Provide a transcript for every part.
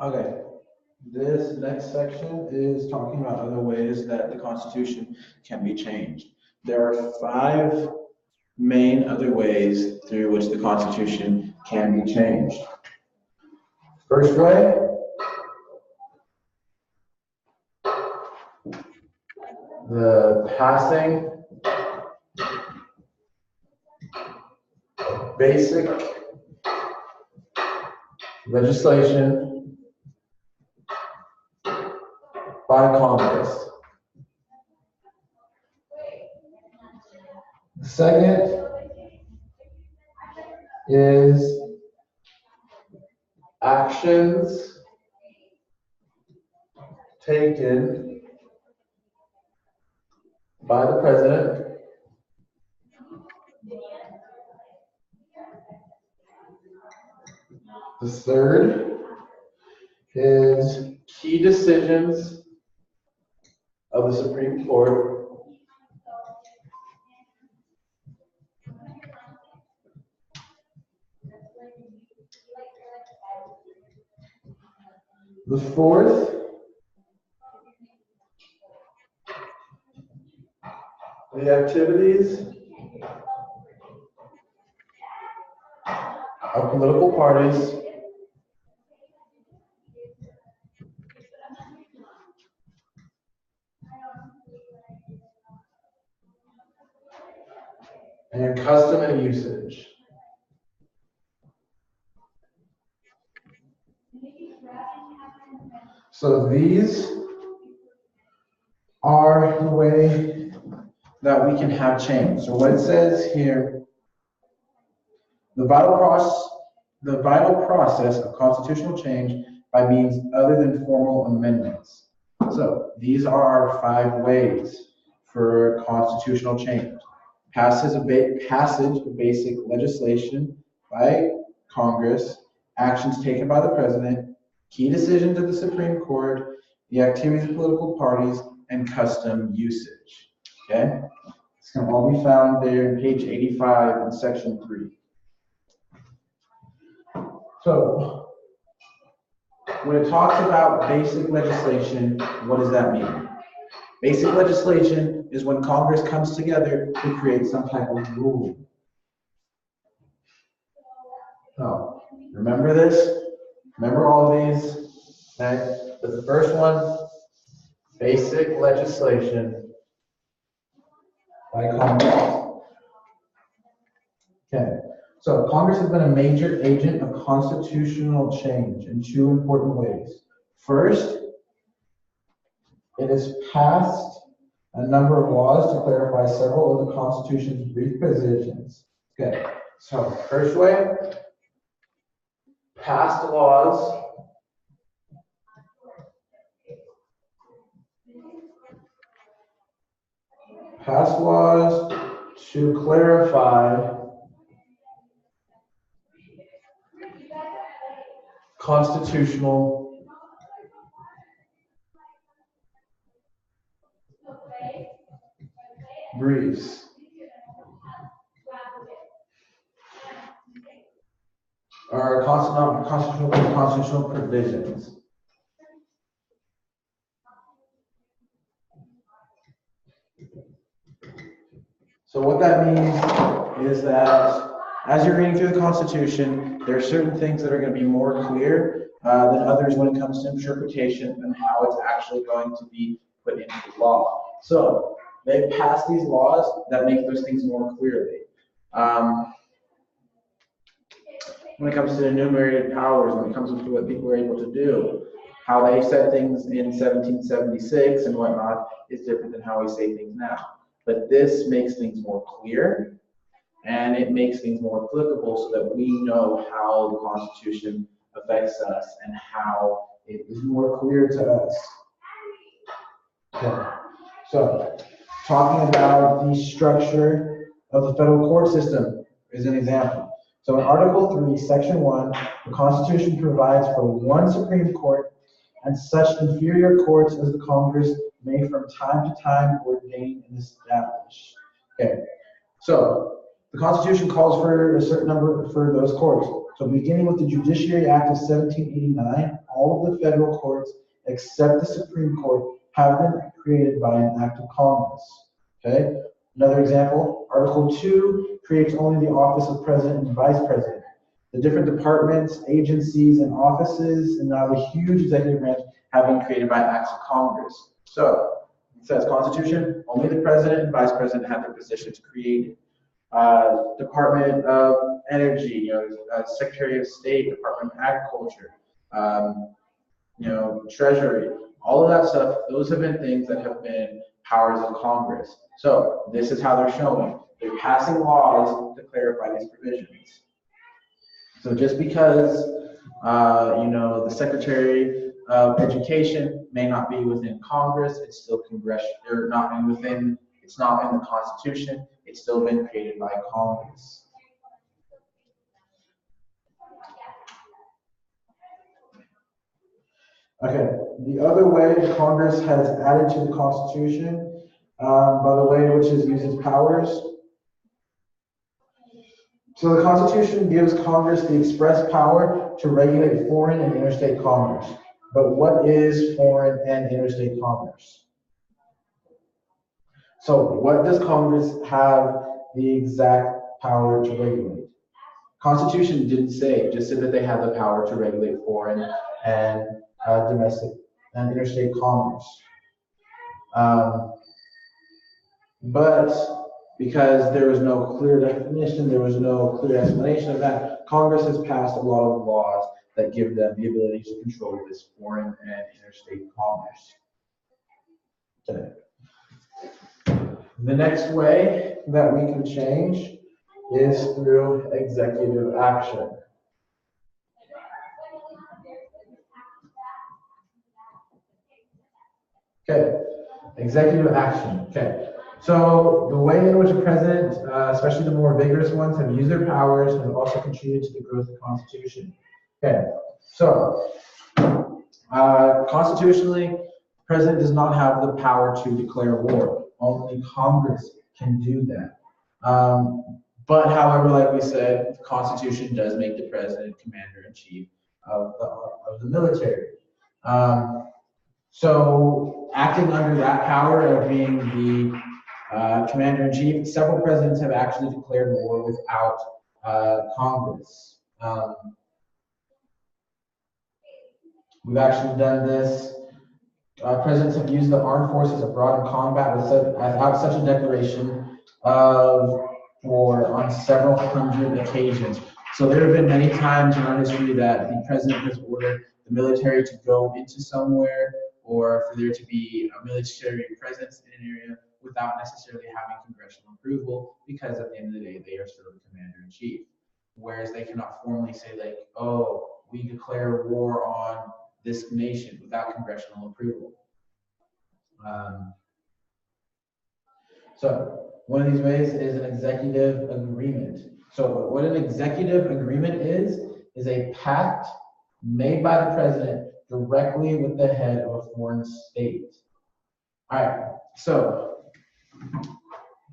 Okay, this next section is talking about other ways that the Constitution can be changed. There are 5 main other ways through which the Constitution can be changed. First way, the passing basic legislation by Congress. The second is actions taken by the president The third is key decisions of the Supreme Court. The fourth the activities of political parties and custom and usage. So these are the way that we can have change. So what it says here, the vital process of constitutional change by means other than formal amendments. So these are our 5 ways for constitutional change. Passage of basic legislation by Congress, actions taken by the president, key decisions of the Supreme Court, the activities of political parties, and custom usage. Okay? This can all be found there in page 85 in section 3. So, when it talks about basic legislation, what does that mean? Basic legislation is when Congress comes together to create some type of rule. Oh, remember this? Remember all of these? Okay. But the first one, basic legislation by Congress. Okay. So Congress has been a major agent of constitutional change in 2 important ways. First, it has passed a number of laws to clarify several of the Constitution's brief provisions. Okay, so first way, passed laws to clarify constitutional briefs. Or constitutional provisions. So what that means is that as you're reading through the Constitution, there are certain things that are going to be more clear than others when it comes to interpretation and how it's actually going to be put into law. So they pass these laws that make those things more clearly. When it comes to enumerated powers, when it comes to what people are able to do, how they said things in 1776 and whatnot is different than how we say things now. But this makes things more clear, and it makes things more applicable so that we know how the Constitution affects us and how it is more clear to us. Okay. So, talking about the structure of the federal court system is an example. So in Article 3, Section 1, the Constitution provides for 1 Supreme Court and such inferior courts as the Congress may from time to time ordain and establish. Okay, so the Constitution calls for a certain number for those courts. So beginning with the Judiciary Act of 1789, all of the federal courts, except the Supreme Court, have been created by an act of Congress. Okay? Another example, Article 2 creates only the office of President and Vice President. The different departments, agencies, and offices, and now the huge executive branch have been created by acts of Congress. So, it says Constitution, only the President and Vice President have the positions created. Department of Energy, Secretary of State, Department of Agriculture, Treasury, all of that stuff, those have been things that have been powers of Congress. So this is how they're showing. They're passing laws to clarify these provisions. So just because, the Secretary of Education may not be within Congress, it's still congressional, or not within, it's not in the Constitution, it's still been created by Congress. Okay, the other way Congress has added to the Constitution, by the way in which it uses powers. So the Constitution gives Congress the express power to regulate foreign and interstate commerce. But what is foreign and interstate commerce? So what does Congress have the exact power to regulate? Constitution didn't say, it just said that they have the power to regulate foreign and domestic and interstate commerce. But because there was no clear definition, there was no clear explanation of that, Congress has passed a lot of laws that give them the ability to control this foreign and interstate commerce. Okay. The next way that we can change is through executive action. Okay, executive action. Okay, so the way in which a president, especially the more vigorous ones, have used their powers have also contributed to the growth of the Constitution. Okay, so constitutionally, the president does not have the power to declare war. Only Congress can do that. But however, like we said, the Constitution does make the president commander-in-chief of the military. So acting under that power of being the commander-in-chief, several presidents have actually declared war without Congress. We've actually done this. Presidents have used the armed forces abroad in combat without such a declaration of war on several hundred occasions. So there have been many times in our history that the president has ordered the military to go into somewhere, or for there to be a military presence in an area without necessarily having congressional approval, because at the end of the day, they are still the commander-in-chief. Whereas they cannot formally say, like, oh, we declare war on this nation without congressional approval. So one of these ways is an executive agreement. So what an executive agreement is a pact made by the president directly with the head of a foreign state. All right, so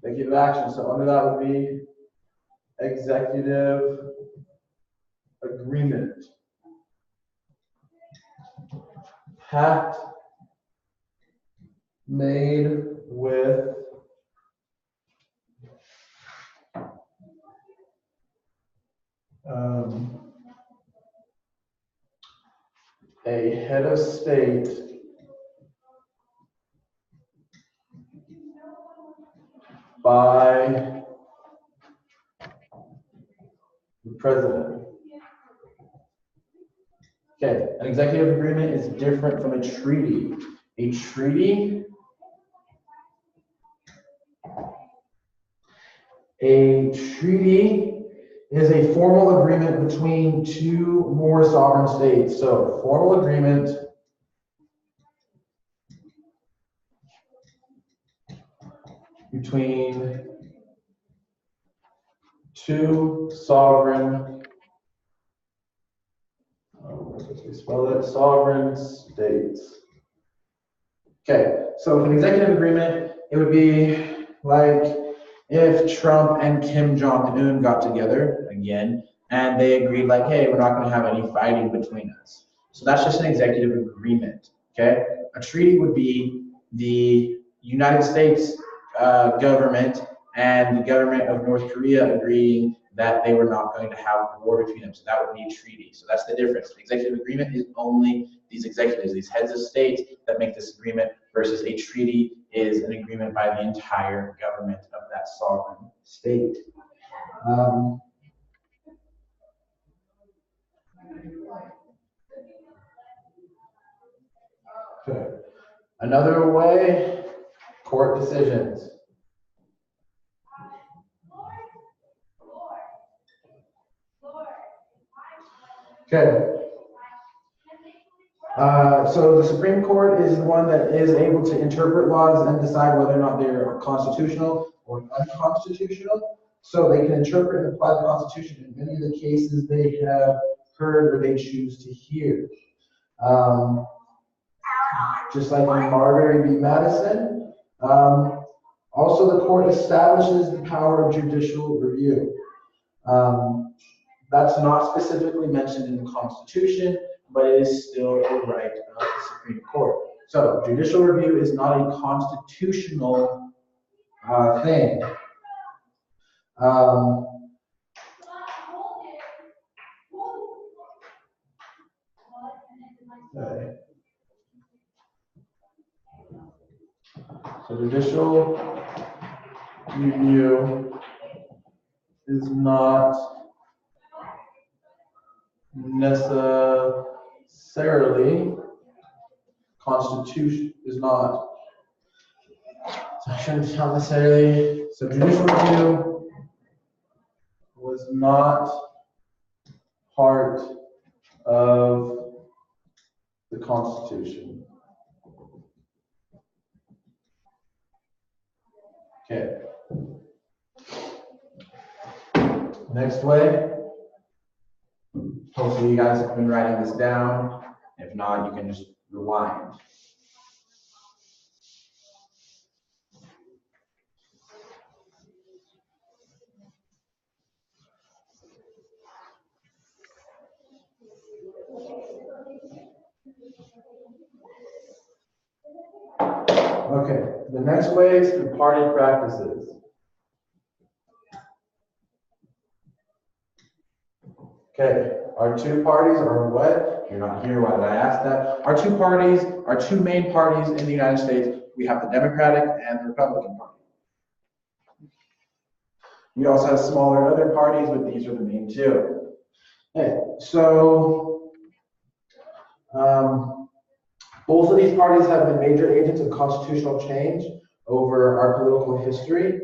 executive action. So under that would be executive agreement. Pact made with a head of state by the president. Okay, an executive agreement is different from a treaty. A treaty is a formal agreement between two or more sovereign states. So, formal agreement between two sovereign, sovereign states. Okay, so for an executive agreement, it would be like if Trump and Kim Jong-un got together, again, and they agreed like, hey, we're not going to have any fighting between us. So that's just an executive agreement, okay? A treaty would be the United States government and the government of North Korea agreeing that they were not going to have war between them. So that would be a treaty. So that's the difference. An executive agreement is only these executives, these heads of state that make this agreement, versus a treaty is an agreement by the entire government of that sovereign state. Okay. Another way, court decisions. Okay. So the Supreme Court is the one that is able to interpret laws and decide whether or not they're constitutional or unconstitutional. So they can interpret and apply the Constitution in many of the cases they have heard or they choose to hear. Just like in Marbury v. Madison. Also, the court establishes the power of judicial review. That's not specifically mentioned in the Constitution, but it is still a right of the Supreme Court. So judicial review is not a constitutional thing. Okay. So judicial review is not necessarily constitution, is not, so I shouldn't tell necessarily, so judicial review was not part of the Constitution. Okay. Next way. Hopefully you guys have been writing this down. If not, you can just rewind. Okay, the next way is the party practices. Okay, our two parties are what? You're not here, why did I ask that? Our two parties, our two main parties in the United States, we have the Democratic and the Republican Party. We also have smaller other parties, but these are the main two. Okay, so both of these parties have been major agents of constitutional change over our political history,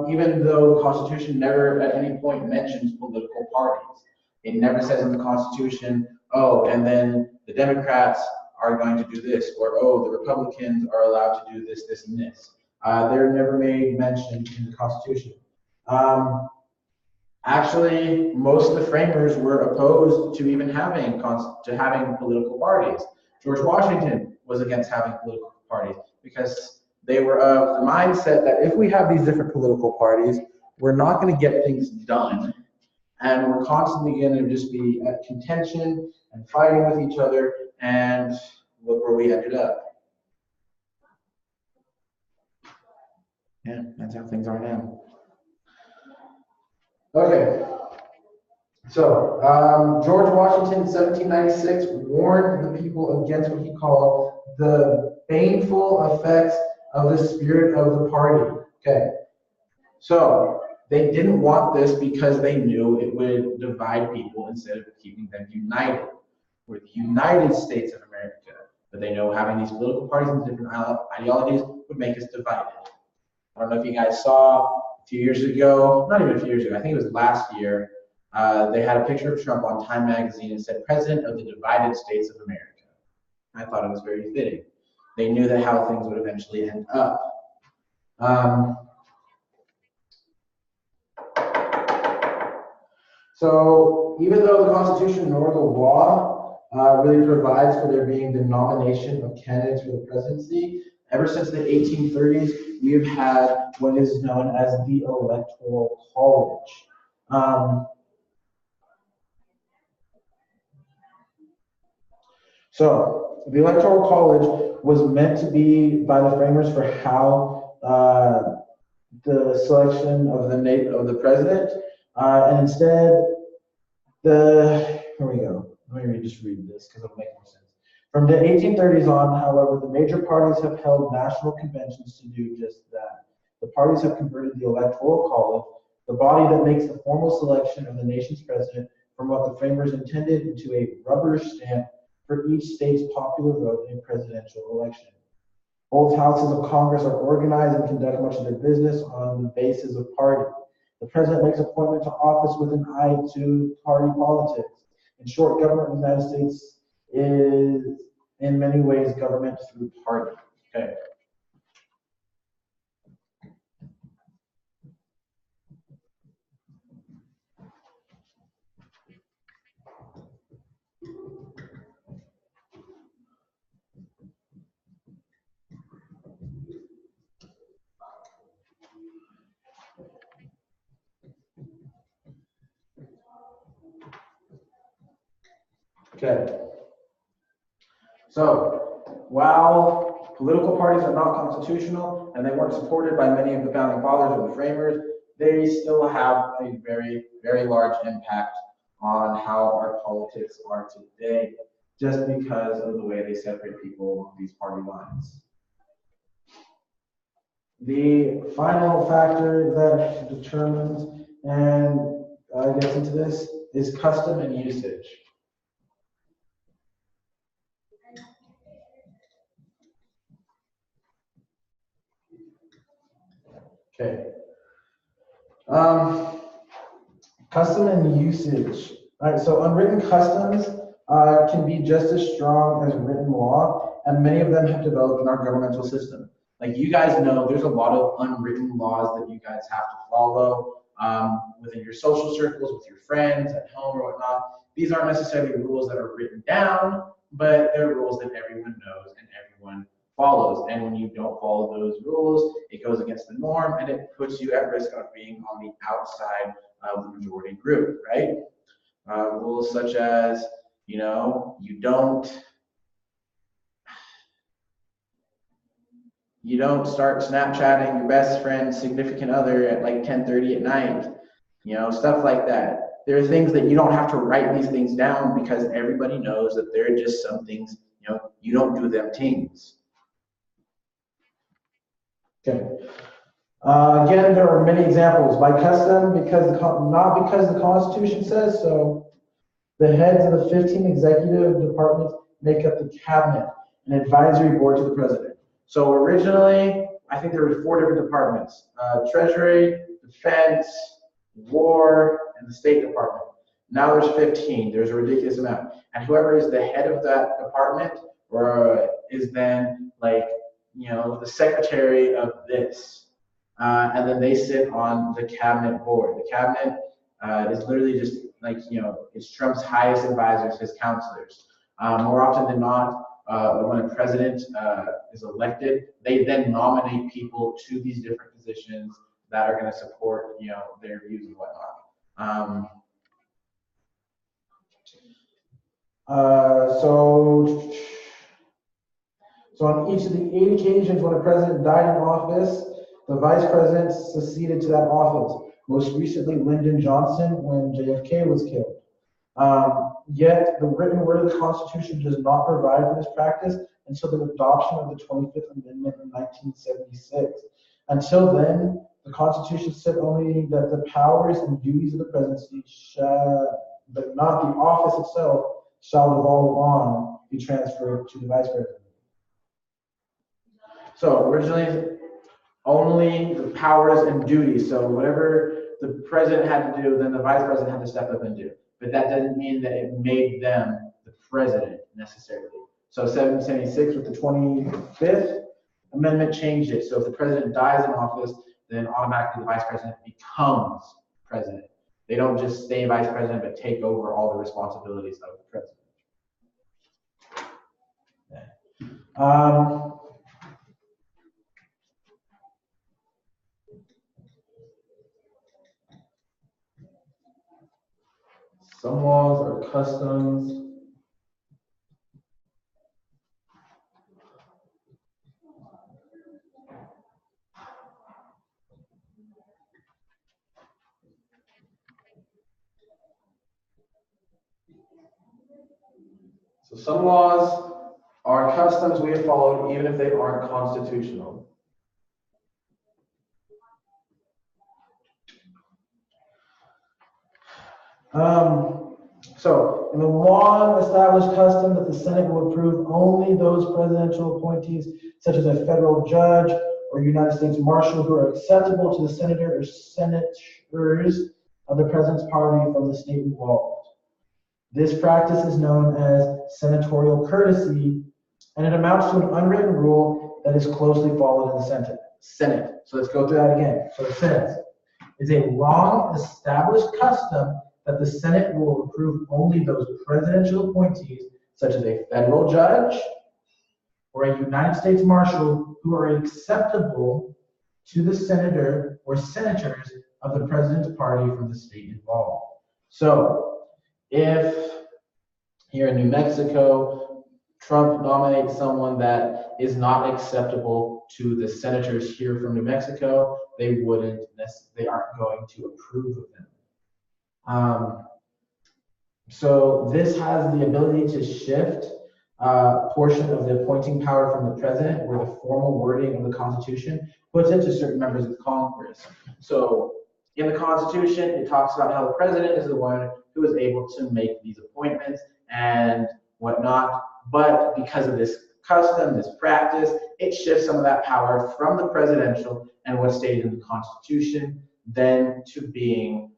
even though the Constitution never at any point mentions political parties. It never says in the Constitution, oh, and then the Democrats are going to do this, or oh, the Republicans are allowed to do this, this, and this. They're never made mention in the Constitution. Actually, most of the framers were opposed to even having political parties. George Washington was against having political parties because they were of the mindset that if we have these different political parties, we're not going to get things done, and we're constantly going to just be at contention and fighting with each other, and look where we ended up. Yeah, that's how things are now. Okay, so George Washington in 1796 warned the people against what he called the baneful effects of the spirit of the party. Okay, so they didn't want this because they knew it would divide people instead of keeping them united. We're the United States of America, but they know having these political parties and different ideologies would make us divided. I don't know if you guys saw a few years ago, not even a few years ago, I think it was last year, they had a picture of Trump on Time magazine and said, President of the Divided States of America. I thought it was very fitting. They knew that how things would eventually end up. So even though the Constitution nor the law really provides for there being the nomination of candidates for the presidency, ever since the 1830s, we have had what is known as the Electoral College. So the Electoral College was meant to be by the framers for how the selection of the president, and instead here we go. Let me just read this because it'll make more sense. From the 1830s on, however, the major parties have held national conventions to do just that. The parties have converted the Electoral College, the body that makes the formal selection of the nation's president, from what the framers intended into a rubber stamp for each state's popular vote in a presidential election. Both houses of Congress are organized and conduct much of their business on the basis of party. The president makes appointment to office with an eye to party politics. In short, government in the United States is in many ways government through party. Okay. Okay. So, while political parties are not constitutional and they weren't supported by many of the founding fathers or the framers, they still have a very, very large impact on how our politics are today, just because of the way they separate people along these party lines. The final factor that determines and gets into this is custom and usage. Okay. Custom and usage. All right, so unwritten customs can be just as strong as written law, and many of them have developed in our governmental system. Like you guys know, there's a lot of unwritten laws that you guys have to follow within your social circles, with your friends, at home or whatnot. These aren't necessarily rules that are written down, but they're rules that everyone knows and everyone follows. And when you don't follow those rules, it goes against the norm and it puts you at risk of being on the outside of the majority group, right? Rules such as, you know, you don't start Snapchatting your best friend's significant other at like 10:30 at night, you know, stuff like that. There are things that you don't have to write these things down because everybody knows that there are just some things, you know, you don't do them things. Okay. Again, there are many examples. By custom, not because the Constitution says so. The heads of the 15 executive departments make up the cabinet, an advisory board to the president. So originally, I think there were 4 different departments: Treasury, Defense, War, and the State Department. Now there's 15. There's a ridiculous amount. And whoever is the head of that department is then like, you know, the secretary of this. And then they sit on the cabinet board. The cabinet is literally just like, you know, it's Trump's highest advisors, his counselors. More often than not, when a president is elected, they then nominate people to these different positions that are going to support, you know, their views and whatnot. So on each of the 8 occasions when a president died in office, the vice president succeeded to that office. Most recently, Lyndon Johnson when JFK was killed. Yet the written word of the Constitution does not provide for this practice until the adoption of the 25th Amendment in 1976. Until then, the Constitution said only that the powers and duties of the presidency but not the office itself, shall devolve on, be transferred to the vice president. So originally, only the powers and duties. So whatever the president had to do, then the vice president had to step up and do. But that doesn't mean that it made them the president necessarily. So 1776 with the 25th Amendment changed it. So if the president dies in office, then automatically the vice president becomes president. They don't just stay vice president, but take over all the responsibilities of the president. Some laws are customs. So some laws are customs we have followed even if they aren't constitutional. So, in the long-established custom that the Senate will approve only those presidential appointees, such as a federal judge or United States Marshal, who are acceptable to the senator or senators of the president's party from the state involved. This practice is known as senatorial courtesy, and it amounts to an unwritten rule that is closely followed in the Senate. So let's go through that again. So it says, it's a long-established custom that the Senate will approve only those presidential appointees, such as a federal judge or a United States Marshal, who are acceptable to the senator or senators of the president's party from the state involved. So, if here in New Mexico, Trump nominates someone that is not acceptable to the senators here from New Mexico, they aren't going to approve of them. So this has the ability to shift a portion of the appointing power from the president, where the formal wording of the Constitution puts it to certain members of Congress. So in the Constitution, it talks about how the president is the one who is able to make these appointments and whatnot. But because of this custom, this practice, it shifts some of that power from the presidential and what's stated in the Constitution then to being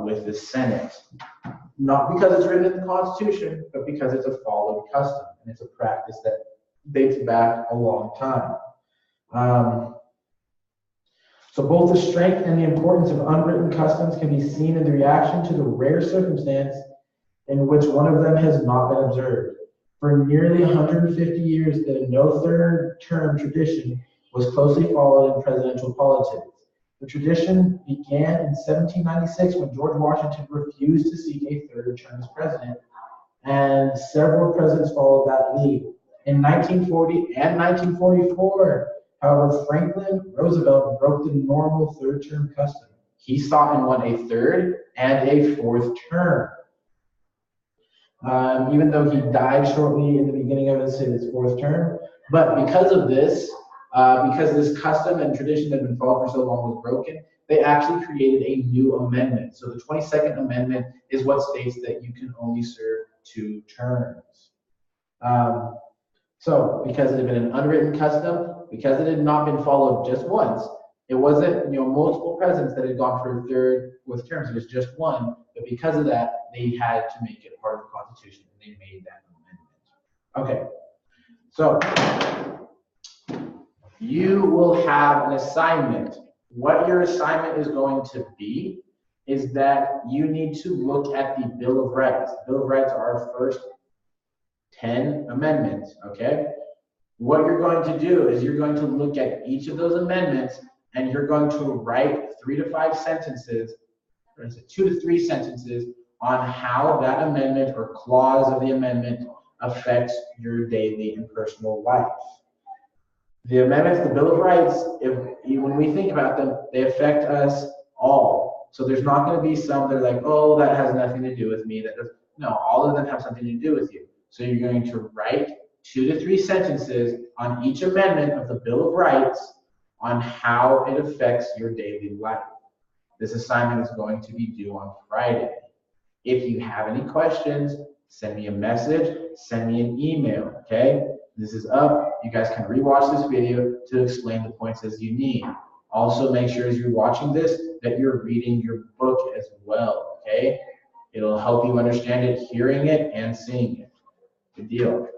with the Senate. Not because it's written in the Constitution, but because it's a followed custom, and it's a practice that dates back a long time. So both the strength and the importance of unwritten customs can be seen in the reaction to the rare circumstance in which one of them has not been observed. For nearly 150 years, the no third term tradition was closely followed in presidential politics. The tradition began in 1796 when George Washington refused to seek a third term as president, and several presidents followed that lead. In 1940 and 1944, however, Franklin Roosevelt broke the normal third term custom. He sought and won a third and a fourth term. Even though he died shortly in the beginning of his fourth term. But because of this, because this custom and tradition that had been followed for so long was broken, they actually created a new amendment. So the 22nd Amendment is what states that you can only serve 2 terms. So because it had been an unwritten custom, because it had not been followed just once, it wasn't multiple presidents that had gone for fourth terms, it was just one. But because of that, they had to make it part of the Constitution, and they made that amendment. Okay, so you will have an assignment. What your assignment is going to be is that you need to look at the Bill of Rights. The Bill of Rights are our first 10 amendments, okay? What you're going to do is you're going to look at each of those amendments, and you're going to write 3 to 5 sentences, or is it 2 to 3 sentences on how that amendment or clause of the amendment affects your daily and personal life. The amendments, the Bill of Rights, when we think about them, they affect us all. So there's not going to be some that are like, oh, that has nothing to do with me. No, all of them have something to do with you. So you're going to write 2 to 3 sentences on each amendment of the Bill of Rights on how it affects your daily life. This assignment is going to be due on Friday. If you have any questions, send me a message, send me an email, okay? This is up. You guys can rewatch this video to explain the points as you need. Also, make sure as you're watching this that you're reading your book as well, okay? It'll help you understand it, hearing it, and seeing it. Good deal.